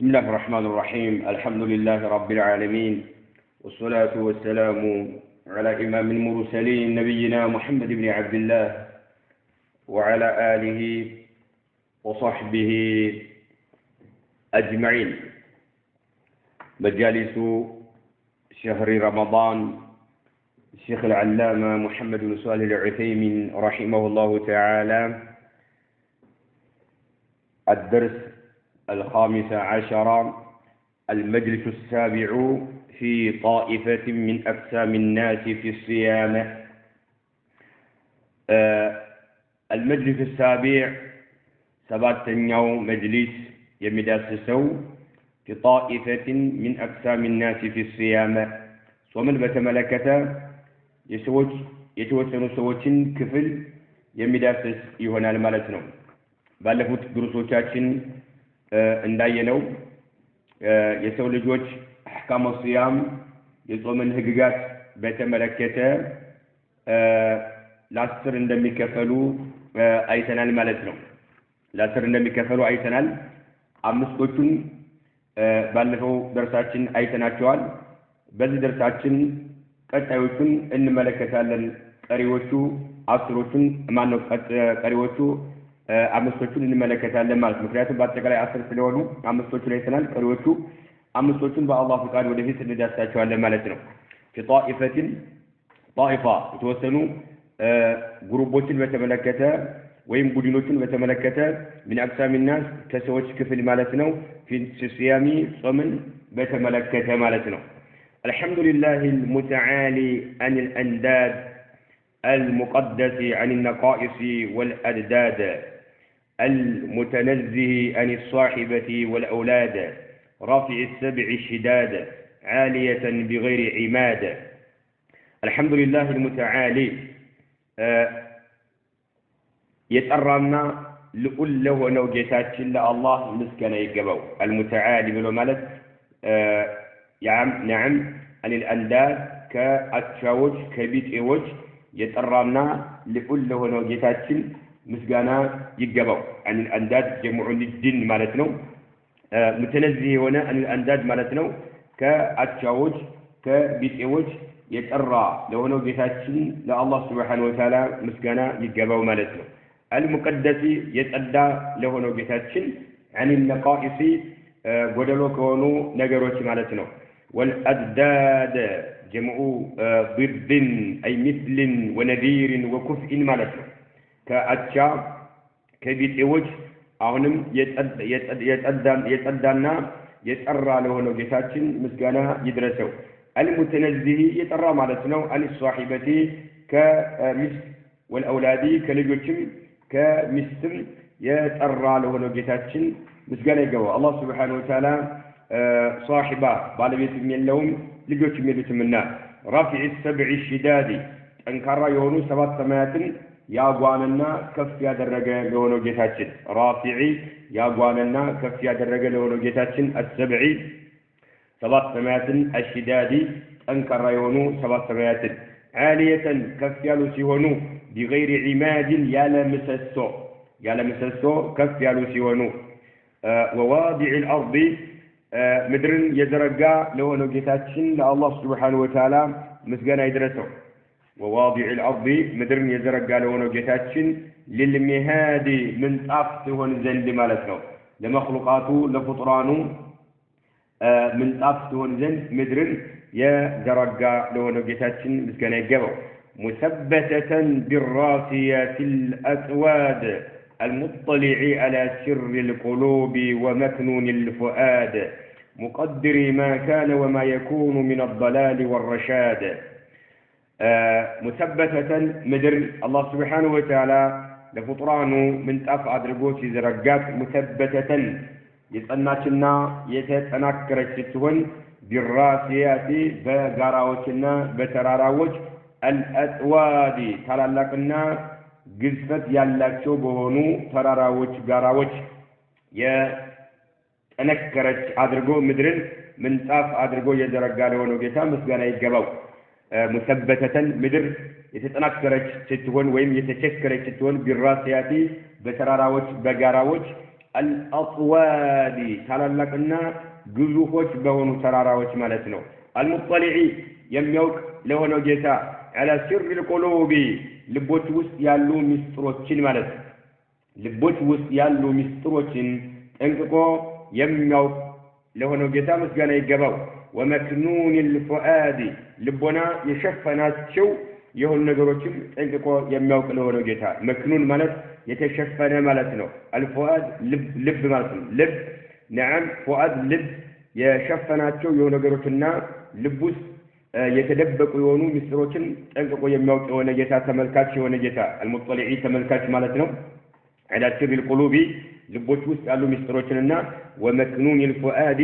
بسم الله الرحمن الرحيم. الحمد لله رب العالمين، والصلاة والسلام على إمام المرسلين نبينا محمد بن عبد الله وعلى آله وصحبه أجمعين. مجالس شهر رمضان، الشيخ العلامة محمد بن صالح العثيمين رحمه الله تعالى، الدرس الخامس عشر، المجلس السابع في طائفة من أقسام الناس في الصيام. المجلس السابع سبعتنيو مجلس يمداسسو في طائفة من أقسام الناس في الصيام. ومن بتملكة يتوسن سوتين كفل يمداسس يهونا المالتنو. ባለፉት ድርሶቻችን እንዳየነው የሰው ልጆች አህካም ሲያም የጾምን ህግጋት በተመለከተ ለአስር እንደሚከፈሉ አይተናል ማለት ነው። ለአስር እንደሚከፈሉ አይተናል። አምስቶቹን ባለፈው ደርሳችን አይተናቸዋል። በዚህ ደርሳችን ቀጣዮቹን እንመለከታለን። ቀሪዎቹ አስሮቹን ማነው ቀሪዎቹ አምስቶቹን እንመለከታለን ማለት ነው። ምክንያቱም በአጠቃላይ 10 ስለሆኑ አምስቶቹ ላይ ተናል። ቀሪዎቹ አምስቶቹን በአላህ ፍቃድ ወደፊት እንዳስታቸዋለን ማለት ነው። ከጧኢፈቲን ጧኢፋ የተወሰኑ ግሩፖችን በተመለከተ ወይም ቡድኖችን በተመለከተ ምን አቅሳሚና ከሰዎች ክፍል ማለት ነው። ሲያሚ ጾምን በተመለከተ ማለት ነው። አልሐምዱሊላሂ المتعالي عن الأنداد المقدس عن النقائص والأدداد المتنزه عن الصاحبة والأولاد رافع السبع الشداد عالية بغير عماد. الحمد لله المتعالي يتقرنا لقل له نوجتات إلا الله مسكن يقبو المتعالي بلو مالت نعم عن الأنداد كأتشاوج كبيت إيوج يتقرنا لقل له نوجتات مسجانا يجبوا عن الأنداد جمعون الدين مالتنا متنزه هنا عن الأنداد مالتنا كأتشاوج كبيتئوج يتأرى لو نو جتاتشن لا الله سبحانه وتعالى مسجانا يجبوا مالتنا المقدس يتأدى لو نو جتاتشن عن النقائص قدلو كونو نجروش مالتنا والأدداد جمع ضد أي مثل ونذير وكفء مالتنا ከአቻ ከቢጤዎች አሁንም የጸዳና የጠራ ለሆነው ጌታችን ምስጋና ይድረሰው። አልሙተነዚህ የጠራ ማለት ነው። አልሷሂበቲ ከሚስት ወልአውላዲ ከልጆችም ከሚስትም የጠራ ለሆነው ጌታችን ምስጋና ይገባው። አላህ ሱብሓነሁ ወተዓላ ሷሂባ ባለቤትም የለውም ልጆችም የሉትምና ራፊዕ ሰብዕ ሽዳዲ ጠንካራ የሆኑ ሰባት ሰማያትን ያጓንና ከፍ ያደረገ ለሆነው ጌታችን ራፊዒ ያጓንና ከፍ ያደረገ ለሆነው ጌታችን አስሰብዒ ሰባት ሰማያትን አሽዳዲ ጠንካራ የሆኑ ሰባት ሰማያትን ዓሊየተን ከፍ ያሉ ሲሆኑ ቢገይሪ ዒማድን ያለ ምሰሶ ከፍ ያሉ ሲሆኑ ወዋዲዕ አልአርድ ምድርን የዘረጋ ለሆነው ጌታችን ለአላህ ሱብሓነሁ ወተዓላ ምስጋና ይድረሰው። وواضع الأرض مدرن يزرق له جتاتشن للمهاد من طاف هون زند مالتنا لمخلوقاته لفطرانه من طاف هون زند مدرن يزرق له جتاتشن مسكنا يجبو مثبتة بالراسيات الأسواد المطلع على سر القلوب ومكنون الفؤاد مقدر ما كان وما يكون من الضلال والرشاد. مثبتة مدر الله سبحانه وتعالى لفطرانه من طاف أدرجوت يزرقات مثبتة يتناكنا يتناكرت تون بالراسيات بغاراوتنا بتراراوت الأسواد تلالكنا قزفت يالاكشو بهونو تراراوت غاراوت يتنكرت أدرجو مدرن من طاف أدرجو يزرقات ونو جتا مسغانا يتقبو مثبتة مدر يتنكرت ستون ويم يتشكرت ستون بالراسيات بتراراوت بغاراوت الأطواد ታላላቅና ግዙፎች በሆኑ ተራራዎች ማለት ነው المطلع የሚያውቅ ለሆነው ጌታ على سر القلوب ልቦች ውስጥ ያሉ ምስጢሮችን ማለት ነው ልቦች ውስጥ ያሉ ምስጢሮችን ጠንቅቆ የሚያውቅ ለሆነው ጌታ ምስጋና ይገባው ومكنون الفؤاد ልቦና የሸፈናቸው የሆኑ ነገሮችን ጠንቅቆ የሚያውቅ ለሆነው ጌታ መክኑን ማለት የተሸፈነ ማለት ነው الفؤاد ልብ ማለት ነው ልብ نعم فؤاد ልብ የሸፈናቸው የሆኑ ነገሮችና ልብ ውስጥ የተደበቁ የሆኑ ምስጢሮችን ጠንቅቆ የሚያውቅ የሆነ ጌታ ተመልካች የሆነ ጌታ المطلع ተመልካች ማለት ነው على سر القلوب ልቦች ውስጥ ያሉ ምስጢሮችንና ومكنون الفؤاد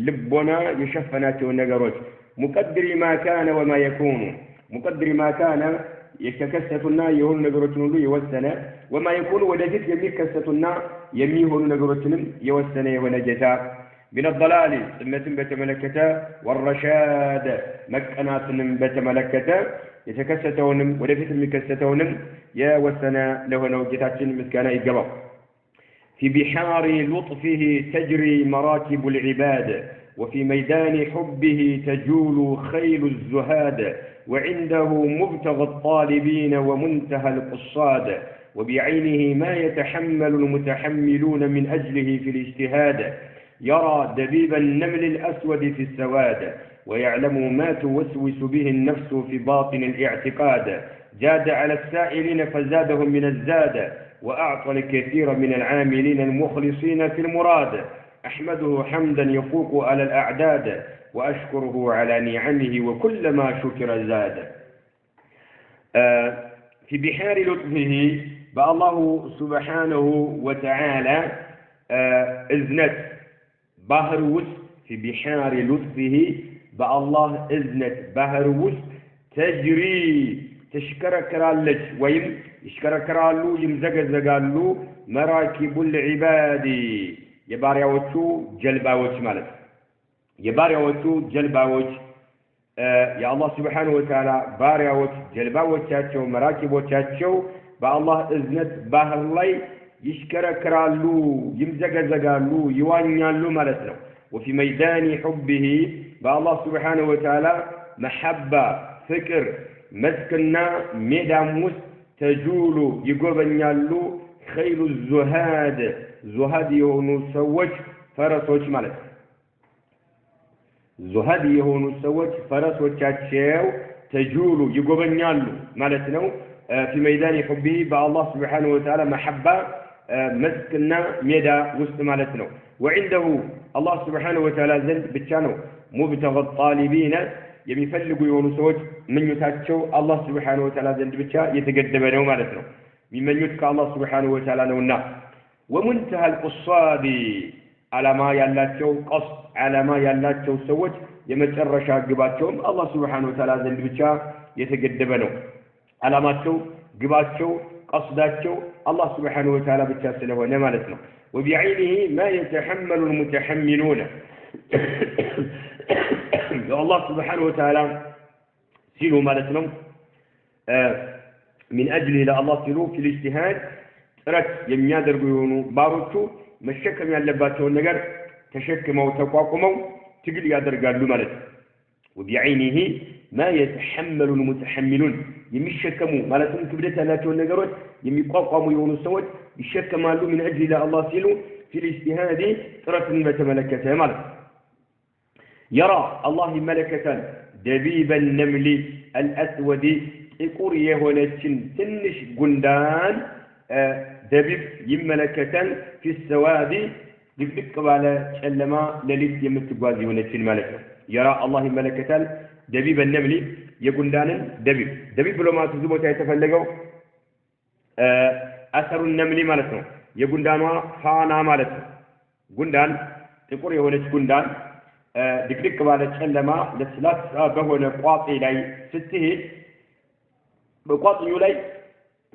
ልቦና የሸፈናቸው ነገሮች مقدر ما كان وما يكون مقدر ما كان የተከሰቱና የሆኑ ነገሮችን ሁሉ የወሰነ وما يكون ወደፊት የሚከሰቱና የሚሆኑ ነገሮችንም የወሰነ የሆነ ጌታ من الضلال سمتن بتملكته والرشاد مكناتن بتملكته يتكستونم ودفيت المكستونم يا وسنا لهنا ጌታችን ምስጋና ይገባው في بحار لطفه تجري مراكب العباد وفي ميدان حبه تجول خيل الزهاد وعنده مبتغى الطالبين ومنتهى القصاد وبعينه ما يتحمل المتحملون من أجله في الاجتهاد يرى دبيب النمل الأسود في السواد ويعلم ما توسوس به النفس في باطن الاعتقاد جاد على السائلين فزادهم من الزاد وأعطى الكثير من العاملين المخلصين في المراد أحمده حمدا يفوق على الأعداد وأشكره على نعمه وكلما شكر زاد في بحار لطفه بالله سبحانه وتعالى إذنت ባህር ውስጥ في بحار لطفه بالله إذنت ባህር ውስጥ ተጅሪ ተሽከረከራለች ወይም ይሽከረከራሉ ይምዘገዘጋሉ መራኪቡል ዒባዲ የባሪያዎቹ ጀልባዎች ማለት የባሪያዎቹ ጀልባዎች የአላህ Subhanahu Wa Ta'ala ባሪያዎች ጀልባዎቻቸው መራኪቦቻቸው በአላህ እዝነት ባህር ላይ ይሽከረከራሉ ይምዘገዘጋሉ ይዋኛሉ ማለት ነው وفي ميدان حبه بالله سبحانه وتعالى محبة فكر مسكنا ميداموس تجول يغبنيالو خيل الزهاد زهاد يهونو سوج فرسوች ማለት زهاد يهونو سوج فرسوቻቸው تجول يغبنيالو ማለት ነው في ميدان حبه بالله سبحانه وتعالى محبة مسكنا ميدا وسط ማለት ነው وعنده الله سبحانه وتعالى ዘንድ ብቻ ነው مبتغى الطالبين የሚፈልጉ የሆኑ ሰዎች ምኞታቸው አላህ Subhanahu Wa Ta'ala ዘንድ ብቻ የተገደበ ነው ማለት ነው የሚመኙት ከአላህ Subhanahu Wa Ta'ala ነውና ومنتهى القصاد ዓላማ ያላቸው ቀስድ ዓላማ ያላቸው ሰዎች የመጨረሻ ግባቸውም አላህ Subhanahu Wa Ta'ala ዘንድ ብቻ የተገደበ ነው ዓላማቸው ግባቸው ቀስዳቸው አላህ Subhanahu Wa Ta'ala ብቻ ስለሆነ ማለት ነው وبعينه ما يتحمل المتحملون الله سبحانه وتعالى سيلو مالتنا من أجله لا الله سيلو في الاجتهاد ترك يميادر بيونو باروتو مشكم يالباتو النجر تشكموا وتقاقموا تقل يادر قالوا مالت وبعينه ما يتحمل المتحملون يمشكموا مالتهم كبدتها لاتو النجرات يمقاقموا يونو سوت يشكموا من أجل لا الله سيلو في الاجتهاد ترك المتملكة مالت يرى الله ملكة دبيب النمل الأسود يقول يهونتشن تنش قندان دبيب يملكة في السواد يفك على شلما لليس يمتقواز يهونتشن ملكة يرى الله ملكة دبيب النمل يقندان دبيب لما تزبط يتفلقوا أثر النمل مالتنا يقندانوا فانا مالتنا قندان يقول يهونتش قندان ድቅድቅ ባለ ጨለማ ለስላሳ በሆነ ቋጤ ላይ ስትሄድ በቋጥኙ ላይ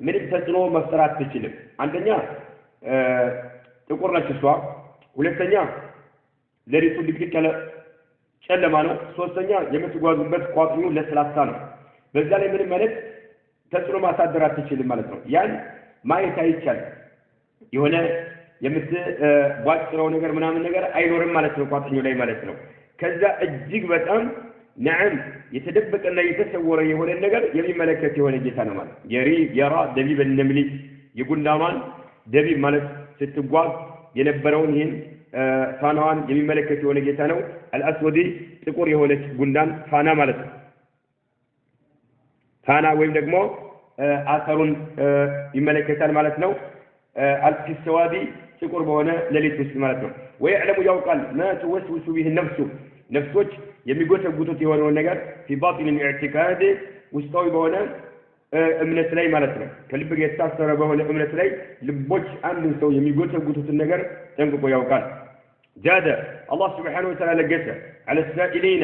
ምንም ተጽዕኖ መፍጠር አትችልም አንደኛ ጥቁር ነች እሷ ሁለተኛ ለሪቱ ድቅድቅ ያለ ጨለማ ነው ሶስተኛ የምትጓዙበት ቋጥኙ ለስላሳ ነው በዛ ላይ ምንም ማለት ተጽዕኖ ማሳደር አትችልም ማለት ነው ያን ማየት አይቻልም የሆነ የምትቧጭረው ነገር ምናምን ነገር አይኖርም ማለት ነው ቋጥኙ ላይ ማለት ነው ከዛ እጅግ በጣም نعم يتدبق يتسور የሆነ ነገር የሚመለከት የሆነ ጌታ ነው ማለት የራ ደቢብ النمل يقول ላማን ደቢብ ማለት ስትጓዝ የነበረውን ይሄን ፋናዋን የሚመለከት የሆነ ጌታ ነው አልአስወዲ ጥቁር የሆነች ጉንዳን ፋና ማለት ነው ፋና ወይም ደግሞ አሰሩን ይመለከታል ማለት ነው አልፊስዋዲ ጥቁር በሆነ ሌሊት ውስጥ ማለት ነው ወይዕለሙ ያውቃል ما توسوس به النفس ነፍሶች የሚጎተጉቱት የሆነውን ነገር في باطن الاعتقاد ውስጣዊ በሆነ እምነት ላይ ማለት ነው ከልብ ጋር የታሰረ በሆነ እምነት ላይ ልቦች አንድን ሰው የሚጎተጉቱትን ነገር ጠንቅቆ ያውቃል جاد الله سبحانه وتعالى لجسه على السائلين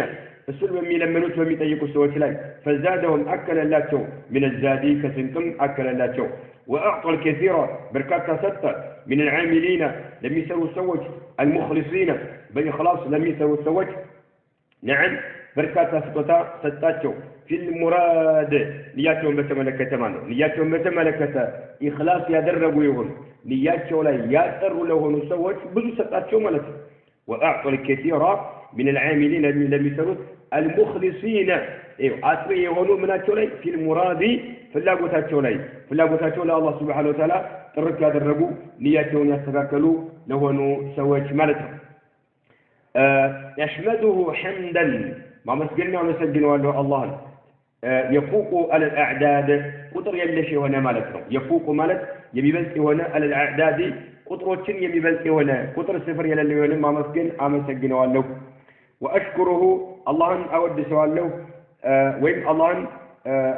السل በሚለምኑት በሚጠይቁ ሰዎች ላይ فزادهم أكل اللاتو من الزادي كسنكم أكل اللاتو وأعطى الكثير بركات ستة من العاملين لم يسروا السوج المخلصين بإخلاص لم يسروا السوج نعم بركات ستاتشو في المراد نياتهم بتملكة مانو نياتهم بتملكة إخلاص يدربوا يهون نياتهم لا يأثروا لهون السوج بذو ستاتشو ملك وأعطى الكثير من العاملين لم يسروا المخلصين أثري يهونوا مناتشو لي في المراد فلاقوتاتشو لا الله سبحانه وتعالى ترك يدربوا نياتهم يستغاكلوا لهونوا سوج ملك يحمده حمدا ما مسجلنا ونسجل والله الله يفوق على الأعداد قطر يلشي هنا مالتنا يفوق مالت يبيبلسي هنا على الأعداد قطرتين يبيبلسي هنا قطر السفر يلي هنا ما مسجل أمسجل والله وأشكره الله أود سوالله وين الله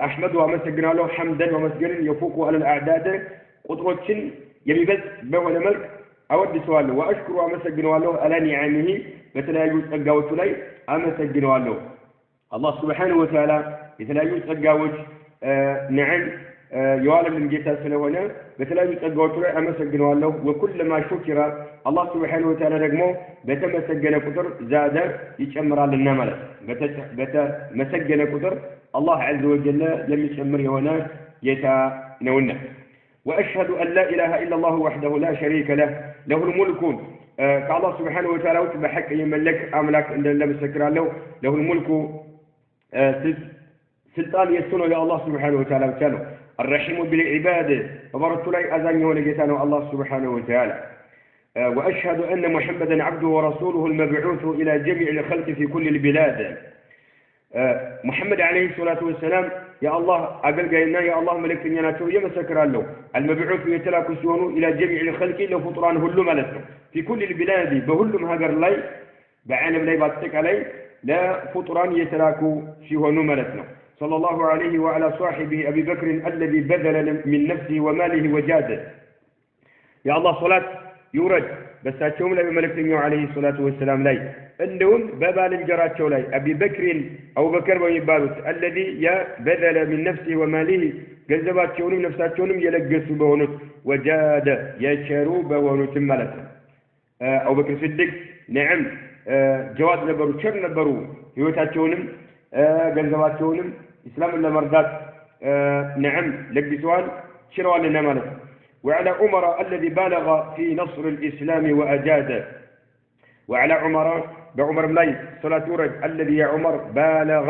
أحمده ومسجل والله حمدا ومسجل يفوق على الأعداد قطرتين يبيبلس بهنا ملك أود سوالله وأشكره ومسجل والله على نعمه በተለያዩ ጸጋዎቹ ላይ አመሰግነዋለሁ አላህ Subhanahu Wa Ta'ala የተለያዩ ጸጋዎች ነዓም የዋለልን ጌታ ስለሆነ በተለያዩ ጸጋዎቹ ላይ አመሰግነዋለሁ ወኩለማ ሹክራ አላህ Subhanahu Wa Ta'ala ደግሞ በተመሰገነ ቁጥር ዛደ ይጨምራልና ማለት በተመሰገነ ቁጥር አላህ Azza wa Jalla የሚጨምር የሆነ ጌታ ነውና وأشهد أن لا إله إلا الله وحده لا شريك له له الملك كالله سبحانه وتعالى بحق يملك أملاك عند الله مسكر له الملك سلطان يسونه يا الله سبحانه وتعالى وكانه الرحيم بالعباد وبرت لي أذانه ولقيتانه الله سبحانه وتعالى وأشهد أن محمدا عبده ورسوله المبعوث إلى جميع الخلق في كل البلاد محمد عليه الصلاة والسلام يا الله أقل قيلنا يا الله ملك يناتو يمسكر له المبعوث يتلاك سونه إلى جميع الخلق لو فطران هلو ملته في كل البلاد بهلم هاجر لي بعالم لي باتك علي لا فطران يتلاك سونه ملتنا صلى الله عليه وعلى صاحبه أبي بكر الذي بذل من نفسه وماله وجاده يا الله صلاة يورد بس أتشوم لي ملك عليه الصلاة والسلام لي عندهم بابال الجراتشو لي أبي بكر أو بكر ويبالوت الذي بذل من نفسه وماله جذبات شونم نفسات شونم يلقسوا بهونت وجاد يشروا بهونت ملك أو بكر صدق نعم جواد نبرو شر نبرو هيوتات شونم جذبات شونم إسلام الله مرضات نعم لقسوان شروا لنا ملك وعلى عمر الذي بالغ في نصر الإسلام وأجاد وعلى عمر بعمر ملاي صلاة ورد الذي يا عمر بالغ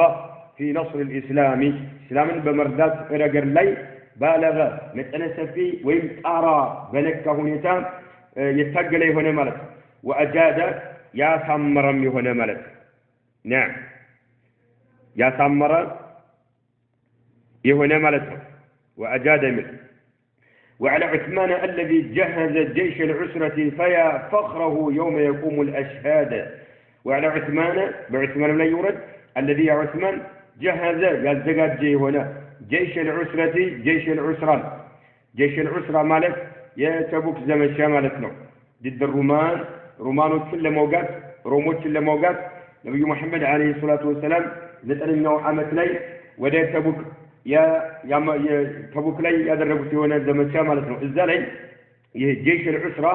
في نصر الإسلام إسلام بمردات رجل لي بالغ متنسفي ويمتارى بلكه نتام يتقل هنا ملك وأجاد يا ثمر هنا ملك نعم يا ثمر هنا ملك وأجاد منه وعلى عثمان الذي جهز جيش العسرة فيا فخره يوم يقوم الأشهاد وعلى عثمان بعثمان لا يورد الذي يا عثمان جهز يزقات جي هنا جيش العسرة جيش العسرة مالك يتبوك زمن شمالتنا ضد الرومان كل موقات روموت كل موقات نبي محمد عليه الصلاة والسلام نتألم عامة لي وده تبوك تبوك لي يدربوا سيونا زمن شمالتنا الزالي جيش العسرة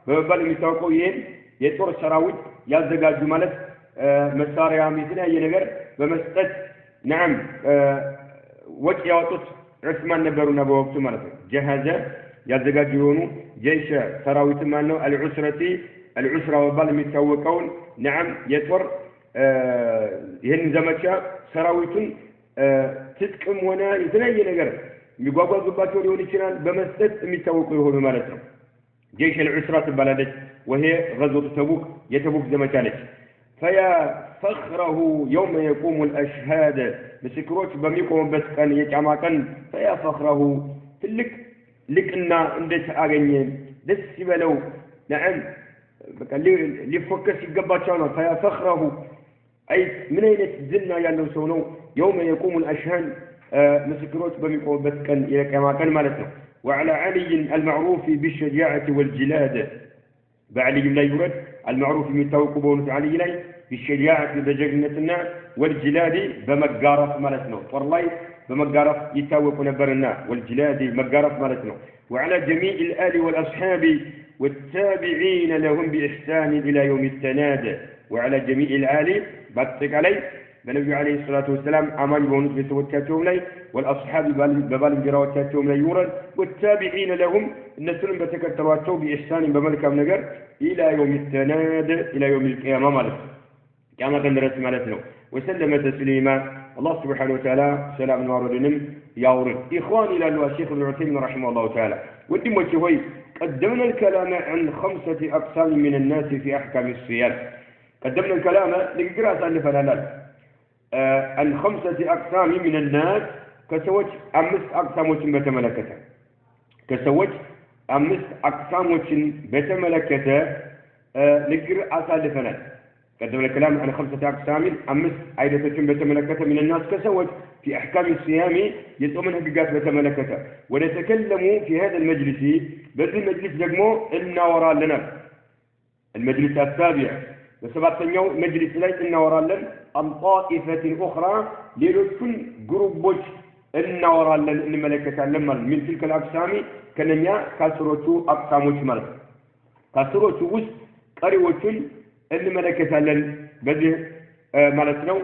ببال المتوقعين يتور السراويت يزقات جمالت مساريا مثل أي نجر بمستد نعم وجه يوتوت عثمان نبرو نبوك سمالته جهز ያዘጋጁ ጀይሽ ሰራዊት ማነው العسرة ወባል የሚታወቀው نعم የጦር ይሄን ዘመቻ ሰራዊቱን ትጥቅም ሆነ የተለያየ ነገር የሚጓጓዙባቸው ሊሆን ይችላል በመስጠት የሚታወቁ ይሆኑ ማለት ነው جيش العسرة تبالدج وهي غزوة تبوك يتبوك زمتانج فيا فخره يوم يقوم الأشهاد مسكروش بميكم بس كان يجمعكن فيا فخره تلك لكنا عندك أغنين دس بلو نعم اللي فكس يقبطشانا فيا فخره أي من أين تزلنا يالو سونو يوم يقوم الأشهاد مسكروش بميكم بس كان يجمعكن مالتنا وعلى علي المعروف بالشجاعة والجلاد بعلي لا يرد المعروف من توقبون علي لي بالشجاعة بجنتنا والجلاد بمقارف مالتنا والله بمقارف يتوق نبرنا والجلاد مقارف مالتنا وعلى جميع الآل والأصحاب والتابعين لهم بإحسان إلى يوم التناد وعلى جميع الآل باتك علي النبي عليه الصلاة والسلام أمان بونس بسوتاتهم لي والأصحاب ببال جراوتاتهم لي يورد والتابعين لهم النسلم بتكترواتهم بإحسان بملك نجر إلى يوم التناد إلى يوم القيامة مالك كما قدرت مالتنا وسلم تسليما الله سبحانه وتعالى سلام واردنم يورد إخواني إلى الشيخ ابن عثيمين رحمه الله تعالى ودي وجهي قدمنا الكلام عن 5 أقسام من الناس في أحكام الصيام قدمنا الكلام لقراءة سالفة عن 5 أقسام من الناس كسوت 5 أقسام بتملكته كسوت 5 أقسام بتملكته نقرأ سالفنا قدمنا الكلام عن 5 أقسام 5 أيضا بتملكته من الناس كسوت في أحكام الصيام يسومن حقيقات بتملكته ونتكلم في هذا المجلس بذل المجلس نجمو إن وراء لنا المجلس السابع بسبعتنيو مجلس ليس إن وراء لنا عن طائفة أخرى ليرسل جروبوش إن وراء لنا إن ملكة لما من تلك الأقسام كننيا كسرتو أقسام وشمال كسرتو وس قريوتون إن ملكة لنا بده مالتنو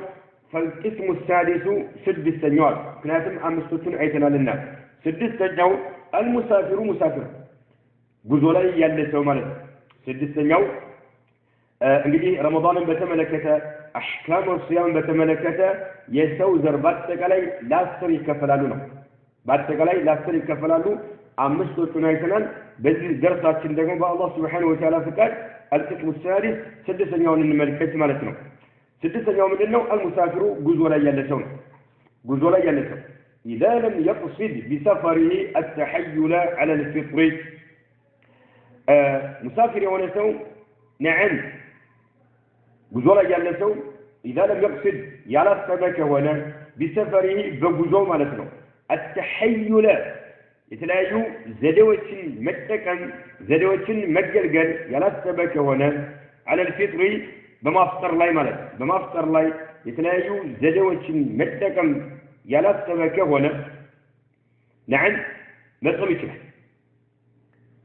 فالقسم السادس 6 سنوات كناتم أمستون أيتنا لنا 6 سنوات المسافر مسافر جزولي يلسو مالت 6 سنوات እንግዲህ ረመዳንን በተመለከተ አህካም الصيام በተመለከተ የሰው ዘር በአጠቃላይ ለ10 ይከፈላሉ ነው በአጠቃላይ ለ10 ይከፈላሉ አምስቶቹን አይተናል በዚህ ደርሳችን ደግሞ በአላህ Subhanahu Wa Ta'ala ፍቃድ القسم السادس ስድስተኛውን እንመልከት ማለት ነው ስድስተኛው ምንድነው المسافر ጉዞ ላይ ያለ ሰው ጉዞ ላይ ያለ ሰው إذا لم يقصد بسفره التحيل على الفطر مسافر የሆነ ሰው نعم ጉዞ ላይ ያለ ሰው إذا لم يقصد ያላሰበ ከሆነ بسفره በጉዞው ማለት ነው التحيل የተለያዩ ዘዴዎችን መጠቀም ዘዴዎችን መገልገል ያላሰበ ከሆነ على الفطر በማፍጠር ላይ ማለት በማፍጠር ላይ የተለያዩ ዘዴዎችን መጠቀም ያላሰበ ከሆነ نعم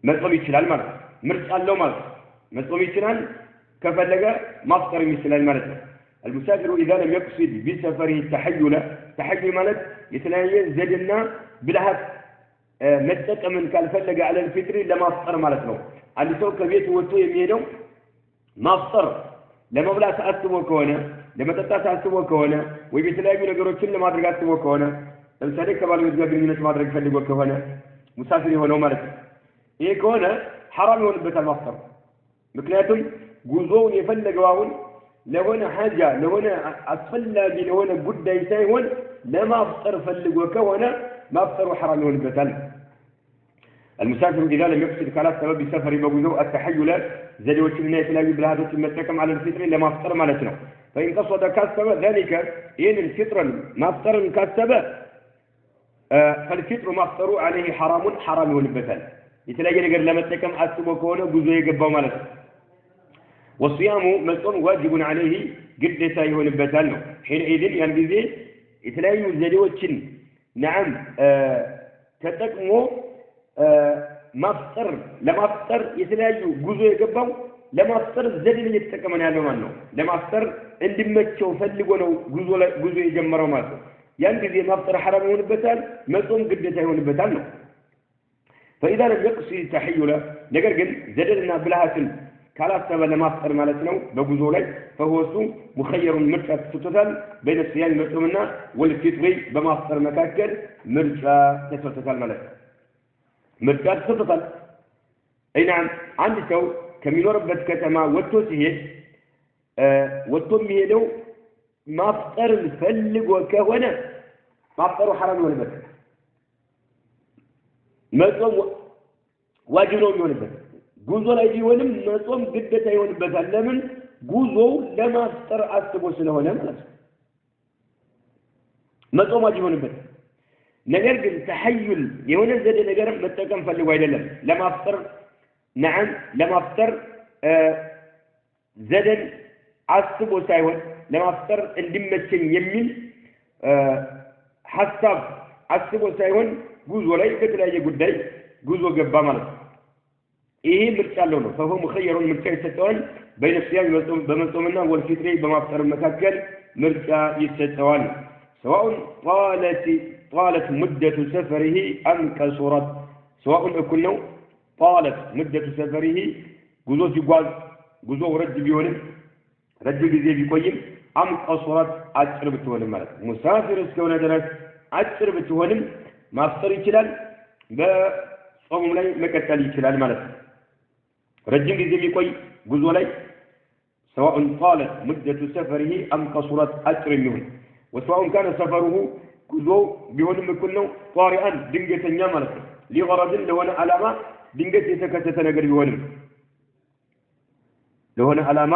መጾም ይችላል ማለት ምርጫ አለው ማለት መጾም ይችላል كفلق مفطر مثل مالت المسافر إذا لم يقصد بسفره تحيل مالت يتلاقي زدنا بلهات متك من كالفلق على الفطر لما فطر مالتنا عند سوق كبيت وتو يمينه مفطر لما بلا تأسبه كونه لما تأسبه كونه ويبتلاقي نقولوا كل ما درجات سبه كونه المسافر كبار يتقابل من ما درج فلقوا كونه مسافر هو مالت إيه كونه حرام يقول بيت المفطر مكنياتهم ጉዞውን የፈለገውን ለሆነ ሐጃ ለሆነ አስፈላጊ ለሆነ ጉዳይ ሳይሆን ለማፍጠር ፈልጎ ከሆነ ማፍጠሩ حرام ይሆንበታል المسافر إذا لم يقصد كلا سبب سفر بغزو التحيل زدوچنا የተለያዩ ብልሃቶችን መጠቀም على الفطر ለማፍጠር ማለት ነው فإن قصد كسب ذلك إن الفطر ማፍጠር كسب فالفطر ማፍጠሩ عليه حرام ይሆንበታል የተለያየ ነገር ለመጠቀም አስቦ ከሆነ ጉዞ የገባው ማለት ነው والصيام مصوم واجب عليه قدتا يهون بتال حينئذ يعني የተለያዩ ዘዴዎችን نعم ተጠቅሞ ማፍጠር ለማፍጠር የተለያዩ ጉዞ የገባው ለማፍጠር ዘዴን እየተጠቀመ ያለው ማለት ነው ለማፍጠር እንዲመቸው ፈልጎ ነው ጉዞ የጀመረው ማለት ነው ያን ጊዜ ማፍጠር حرام ይሆንበታል መጾም ግዴታ ይሆንበታል ነው فإذا لم يقصد تحيلا نجر جن زدنا بلهات كلا سبب لما أفطر مالتنا بجوزولي فهو سو مخير مرجع ستوتال بين الصيام المسلمنا والفطر بما أفطر مكاكل مرجع ستوتال مالت مرجع ستوتال أي نعم عندي سو كميلور بتكتما وتوسيه وتوميلو ما أفطر الفلق وكهونا ما أفطر حرام ولا بس مصوم واجب ነው የሚሆንበት ጉዞ ላይ ቢሆንም መጾም ግዴታ ይሆንበታል ለምን ጉዞው ለማፍጠር አስቦ ስለሆነ ማለት ነው መጾም ዋጅብ ይሆንበት ነገር ግን ተሐዩል የሆነ ዘዴ ነገር መጠቀም ፈልጎ አይደለም ለማፍጠር نعم ለማፍጠር ዘዴን አስቦ ሳይሆን ለማፍጠር እንዲመቸኝ የሚል ሐሳብ አስቦ ሳይሆን ጉዞ ላይ በተለያየ ጉዳይ ጉዞ ገባ ማለት ነው ይሄ ምርጫ አለው ነው فهو مخير ምርጫ ይሰጠዋል بين الصيام በመጾምና والفطر በማፍጠር መካከል ምርጫ ይሰጠዋል سواء طالت مدة سفره أم قصرت سواء እኩል ነው طالت مدة سفره ጉዞ ሲጓዝ ጉዞ ረጅም ቢሆንም ረጅም ጊዜ ቢቆይም أم قصرت አጭር ብትሆንም ማለት ነው ሙሳፊር እስከሆነ ድረስ አጭር ብትሆንም ማፍጠር ይችላል በጾም ላይ መቀጠል ይችላል ማለት ነው ረጅም ጊዜ ቢቆይ ጉዞ ላይ سواء طالت مدة سفره أم قصرت أجر منه وسواء كان سفره ጉዞ ቢሆንም እኩል ነው طارئا ድንገተኛ ማለት ነው لغرض ለሆነ ዓላማ ድንገት የተከሰተ ነገር ቢሆንም ለሆነ ዓላማ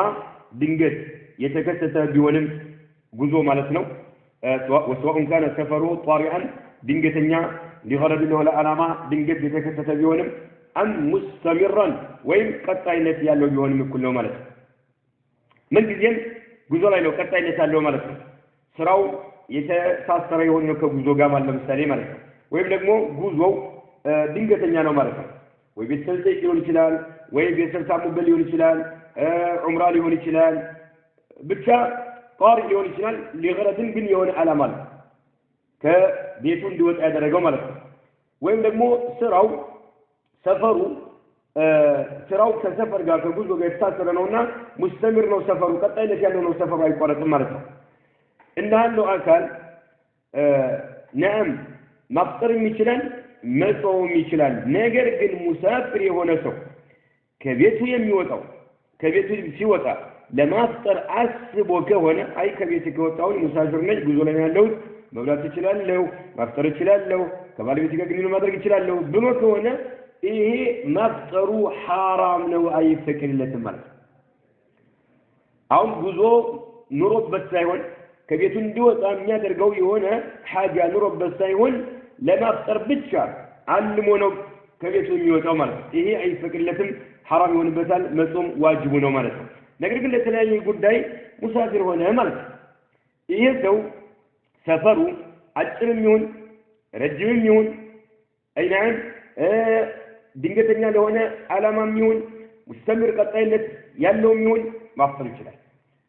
ድንገት የተከሰተ ቢሆንም ጉዞ ማለት ነው وسواء كان سفره طارئا ድንገተኛ لغرض ለሆነ ዓላማ ድንገት የተከሰተ ቢሆንም أم مستمرا ወይም ቀጣይነት ያለው ቢሆንም እኩል ነው ማለት ነው ምን ጊዜም ጉዞ ላይ ነው ቀጣይነት ያለው ማለት ነው ስራው የተሳሰረ የሆነ ከጉዞ ጋር ማለት ለምሳሌ ማለት ነው ወይም ደግሞ ጉዞው ድንገተኛ ነው ማለት ነው ወይ ቤተሰብ ሊሆን ይችላል ወይ ቤተሰብ ሳሙበል ሊሆን ይችላል ዑምራ ሊሆን ይችላል ብቻ ጣሪቅ ሊሆን ይችላል لغرض ግን የሆነ ዓላማ ነው ከቤቱ እንዲወጣ ያደረገው ማለት ነው ወይም ደግሞ ስራው ሰፈሩ ስራው ከሰፈር ጋር ከጉዞ ጋር የተሳሰረ ነውና ሙስተምር ነው ሰፈሩ ቀጣይነት ያለው ነው ሰፈሩ አይቋረጥም ማለት ነው እንደሃለው አካል ነዓም ማፍጠር ይችላል መጾም ይችላል ነገር ግን ሙሳፊር የሆነ ሰው ከቤቱ የሚወጣው ከቤቱ ሲወጣ ለማፍጠር አስቦ ከሆነ አይ ከቤት ከወጣው ሙሳፊር ነኝ ጉዞ ላይ ያለው መብላት ይችላልው ማፍጠር ይችላልው ከባለቤት ጋር ግንኙነት ማድረግ ይችላልው ብሎ ከሆነ ይሄ ማፍጠሩ حرام ነው አይፈቀድለትም ማለት ነው አሁን ጉዞ ኑሮበት ሳይሆን ከቤቱ እንዲወጣ የሚያደርገው የሆነ ሐጃ ኑሮበት ሳይሆን ለማፍጠር ብቻ አልሞ ነው ከቤቱ የሚወጣው ማለት ነው ይሄ አይፈቀድለትም حرام ይሆንበታል መጾም ዋጅብ ነው ማለት ነው ነገር ግን ለተለያየ ጉዳይ ሙሳፊር ሆነ ማለት ነው ይሄ ሰው ሰፈሩ አጭርም ይሁን ረጅምም ይሁን አይናን ድንገተኛ ለሆነ ዓላማም ይሁን ሙስተምር ቀጣይነት ያለው ይሁን ማፍጠር ይችላል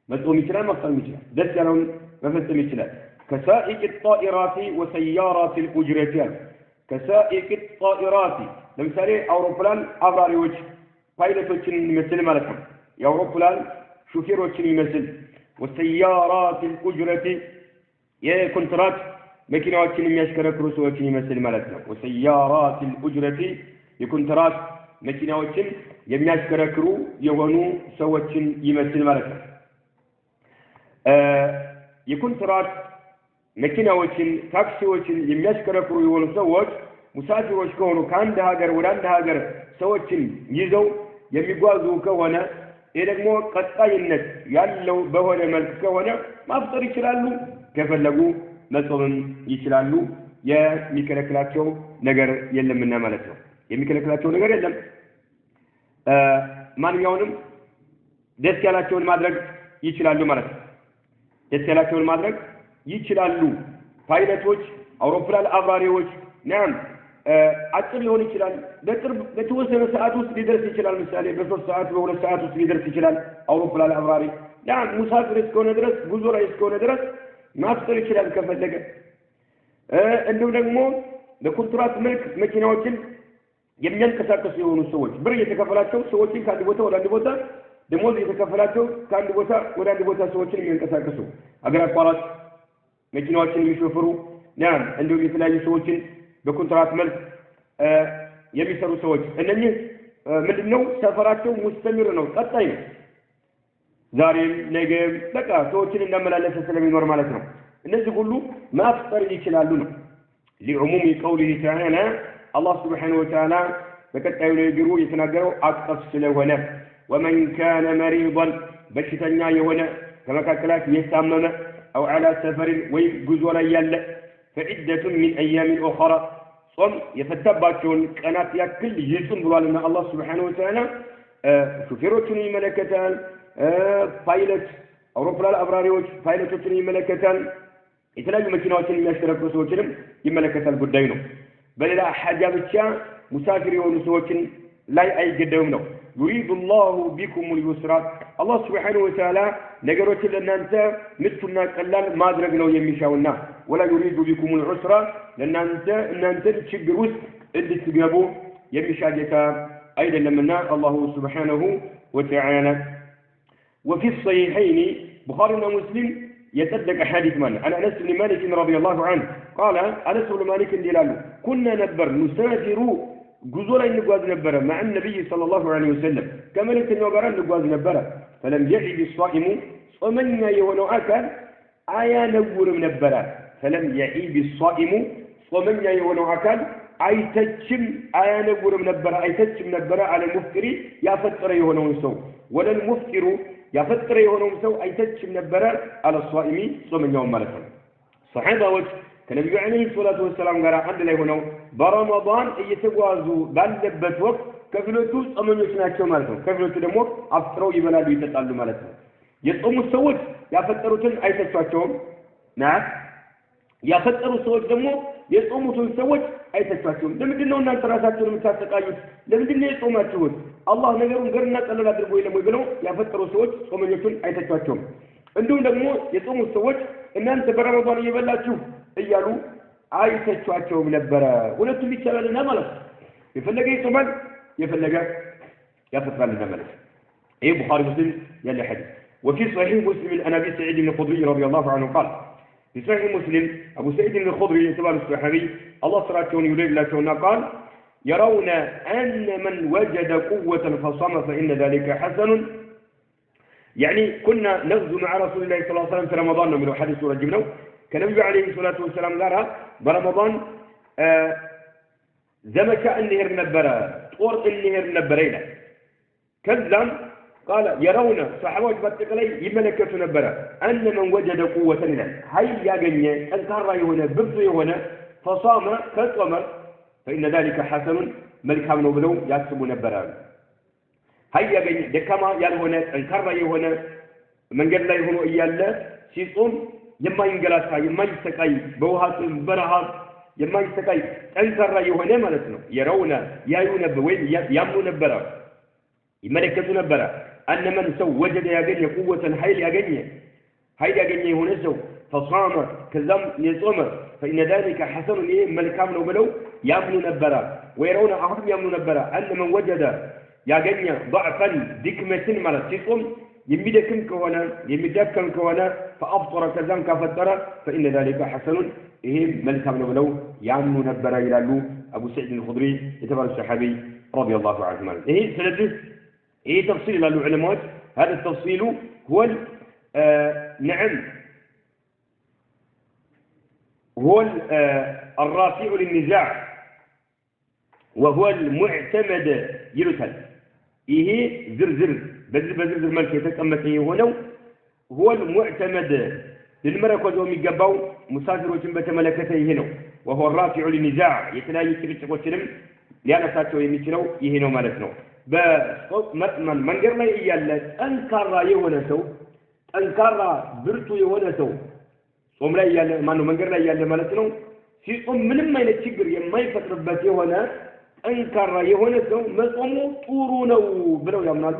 መጾም ይችላል ማፍጠር ይችላል ደስ ያለውን መፈጸም ይችላል كسائق الطائرات وسيارات الأجرة كسائق الطائرات ለምሳሌ አውሮፕላን አብራሪዎች ፓይለቶችን ይመስል ማለት ነው የአውሮፕላን ሹፌሮችን ይመስል وسيارات الأجرة የኮንትራት መኪናዎችን የሚያሽከረክሩ ሰዎችን ይመስል ማለት ነው وسيارات الأجرة የኮንትራት መኪናዎችን የሚያሽከረክሩ የሆኑ ሰዎችን ይመስል ማለት ነው የኮንትራት መኪናዎችን ታክሲዎችን የሚያሽከረክሩ የሆኑ ሰዎች ሙሳፊሮች ከሆኑ ከአንድ ሀገር ወደ አንድ ሀገር ሰዎችን ይዘው የሚጓዙ ከሆነ ይሄ ደግሞ ቀጣይነት ያለው በሆነ መልክ ከሆነ ማፍጠር ይችላሉ ከፈለጉ መጾም ይችላሉ የሚከለክላቸው ነገር የለምና ማለት ነው የሚከለክላቸው ነገር የለም ማንኛውንም ደስ ያላቸውን ማድረግ ይችላሉ ማለት ነው ደስ ያላቸውን ማድረግ ይችላሉ ፓይለቶች አውሮፕላን አብራሪዎች ናም አጭር ሊሆን ይችላል በተወሰነ ሰዓት ውስጥ ሊደርስ ይችላል ምሳሌ በ3 ሰዓት በ2 ሰዓት ውስጥ ሊደርስ ይችላል አውሮፕላን አብራሪ ናም ሙሳፊር እስከሆነ ድረስ ጉዞ ላይ እስከሆነ ድረስ ማፍጠር ይችላል ከፈለገ እንደው ደግሞ ለኮንትራት መልክ መኪናዎችን የሚያንቀሳቀሱ የሆኑ ሰዎች ብር እየተከፈላቸው ሰዎችን ከአንድ ቦታ ወደ አንድ ቦታ ደሞዝ እየተከፈላቸው ከአንድ ቦታ ወደ አንድ ቦታ ሰዎችን የሚያንቀሳቅሱ አገር አቋራጭ መኪናዎችን የሚሾፍሩ ያን እንዲሁም የተለያዩ ሰዎችን በኮንትራት መልክ የሚሰሩ ሰዎች እነኚህ ምንድነው ሰፈራቸው ሙስተምር ነው ቀጣይ ነው ዛሬም ነገም በቃ ሰዎችን እንዳመላለሰ ስለሚኖር ማለት ነው እነዚህ ሁሉ ማፍጠር ይችላሉ ነው لعموم قوله تعالى الله سبحانه وتعالى በቀጣዩ ንግግሩ የተናገረው አቀፍ ስለሆነ ومن كان مريضا በሽተኛ የሆነ ከመካከላችሁ የታመመ او على سفر ወይ ጉዞ ላይ ያለ فعدة من ايام اخرى ጾም የፈታባቸውን ቀናት ያክል ይጹም ብሏልና አላህ Subhanahu Wa Ta'ala ሹፌሮችን ይመለከታል ፓይለት አውሮፕላን አብራሪዎች ፓይለቶችን ይመለከታል የተለያዩ መኪናዎችን የሚያሽከረክሩ ሰዎችንም ይመለከታል ጉዳዩ ነው በሌላ ሐጃ ብቻ ሙሳፊር የሆኑ ሰዎችን ላይ አይገደውም ነው يريد الله بكم اليسر الله سبحانه وتعالى ነገሮችን ለእናንተ ምቹና ቀላል ማድረግ ነው የሚሻውና ولا يريد بكم العسر ለእናንተ ችግር ውስጥ እንድትገቡ የሚሻጀታ አይደለምና الله سبحانه وتعالى وفي الصحيحين بخاري ومسلم يصدق حديث من عن انس بن مالك رضي الله عنه قال انس بن مالك ديلالو كنا نبر نسافر غزولا نغواز نبر مع النبي صلى الله عليه وسلم كما نتنو غارا نغواز نبر فلم يعد الصائم صمنا يونو اكل ايا نورم نبر فلم يعيب الصائم صمنا يونو اكل አይተችም አያነጉርም ነበር አይተችም ነበር على المفطر ያፈጠረ የሆነው ሰው ወለ المفطر ያፈጠረ የሆነው ሰው አይተችም ነበር على الصائم ጾመኛው ማለት ነው ሱሐባዎች ከነብዩ አለይሂ ሰላቱ ወሰለም ጋር አንድ ላይ ሆነው በረመዳን እየተጓዙ ባለበት ወቅት ከፍሎቹ ጾመኞች ናቸው ማለት ነው ከፍሎቹ ደግሞ አፍጥረው ይበላሉ ይጠጣሉ ማለት ነው የጾሙ ሰዎች ያፈጠሩትን አይተቻቸውም ያፈጠሩ ሰዎች ደግሞ የጾሙትን ሰዎች አይተቻቸውም ለምንድነው እናንተ ራሳችሁን የምታሰቃዩት ለምንድነው የጾማችሁት አላህ ነገሩን ገርና ቀለል አድርጎ ይለሙ ብለው ያፈጠሩ ሰዎች ጾመኞቹን አይተቻቸውም እንዲሁም ደግሞ የጾሙ ሰዎች እናንተ በረመዳን እየበላችሁ እያሉ አይተቻቸውም ነበር ሁለቱም ይቻላልና ማለት የፈለገ ይጾማል የፈለገ ያፈጥራልና ማለት ይሄ ቡኻሪ ሙስሊም ያለ ሐዲስ وفي صحيح مسلم عن ابي سعيد الخدري رضي الله عنه قال في صحيح مسلم ابو سعيد الخدري يتبع الصحابي الله صراحه يريد لنا قال يرون ان من وجد قوه فصام فان ذلك حسن يعني كنا نغزو مع رسول الله صلى الله عليه وسلم في رمضان من حديث سوره جبنه كان النبي عليه الصلاه والسلام قال برمضان زمك النهر نبره طور النهر نبرينا كذا قال يرون صحابه بتقلي يملكتوا نبره ان من وجد قوه لنا هي ياغني انكار يهونه ببز يهونه فصام كصوم فان ذلك حسن መልካም ነው ብለው ያስቡ ነበር هي ياغني ደካማ ያልሆነ እንካራ የሆነ መንገድ ላይ ሆኖ እያለ ሲጾም የማይንገላታ የማይሰቃይ በውሃቱን በረሃብ የማይሰቃይ ጠንካራ የሆነ ማለት ነው የረውና ያዩ ነበር ወይ ያምኑ ነበር ይመለከቱ ነበር ان من سو وجد ያገኘ قوه ኃይል ያገኘ የሆነ ሰው فصام كذم يصوم فان ذلك حسن መልካም ነው ብለው ያምኑ ነበር ወይረውና አሁን ያምኑ ነበር ان من وجد ያገኘ ضعفا ድክመትን ማለት ሲጾም የሚደክም ከሆነ የሚዳከም ከሆነ فافطر كذم كفطر فان ذلك حسن ይሄ መልካም ነው ብለው ያምኑ ነበር ይላሉ ابو سعيد الخدري የተባሉ ሰሃቢ رضي الله عنه ይሄ ስለዚህ ايه تفصيل للعلماء هذا التفصيل هو نعم هو الرافع للنزاع وهو المعتمد يرسل ايه زرزر بزرزر ملك يتقمت هنا هو المعتمد للمركز وميقباو مسافروችን በተመለከተ ይሄ ነው وهو الرافع للنزاع የተለያዩ ጭቅጭቆችንም ሊያነሳቸው የሚችለው ይሄ ነው ማለት ነው በመጥመን መንገድ ላይ እያለ ጠንካራ የሆነ ሰው ጠንካራ ብርቱ የሆነ ሰው ጾም ላይ ያለ ማነው መንገድ ላይ ያለ ማለት ነው ሲጾም ምንም አይነት ችግር የማይፈጥርበት የሆነ ጠንካራ የሆነ ሰው መጾሙ ጥሩ ነው ብለው ያምናሉ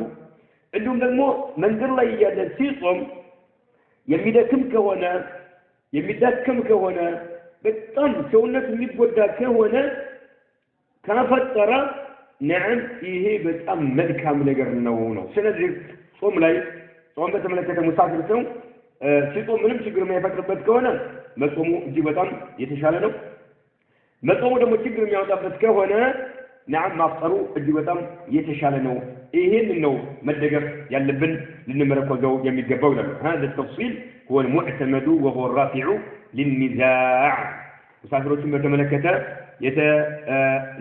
እንዲሁም ደግሞ መንገድ ላይ ያለ ሲጾም የሚደክም ከሆነ በጣም ሰውነት የሚጎዳ ከሆነ ከፈጠረ نعم إيه بتأم ملكام نجرناه نو سنزل صوم لاي صوم بتملكة مسافر سو في صوم منهم شجر ما يفكر بتكونه ما صوموا جيبتام يتشالنو ما صوموا دم شجر ما يوضع بتكونه نعم ما فطروا جيبتام يتشالنو إيه إنه مدقر يلبن لنمركو جو يمي جبولا هذا التفصيل هو المعتمد وهو الرافع للنزاع مسافروا ثم تملكته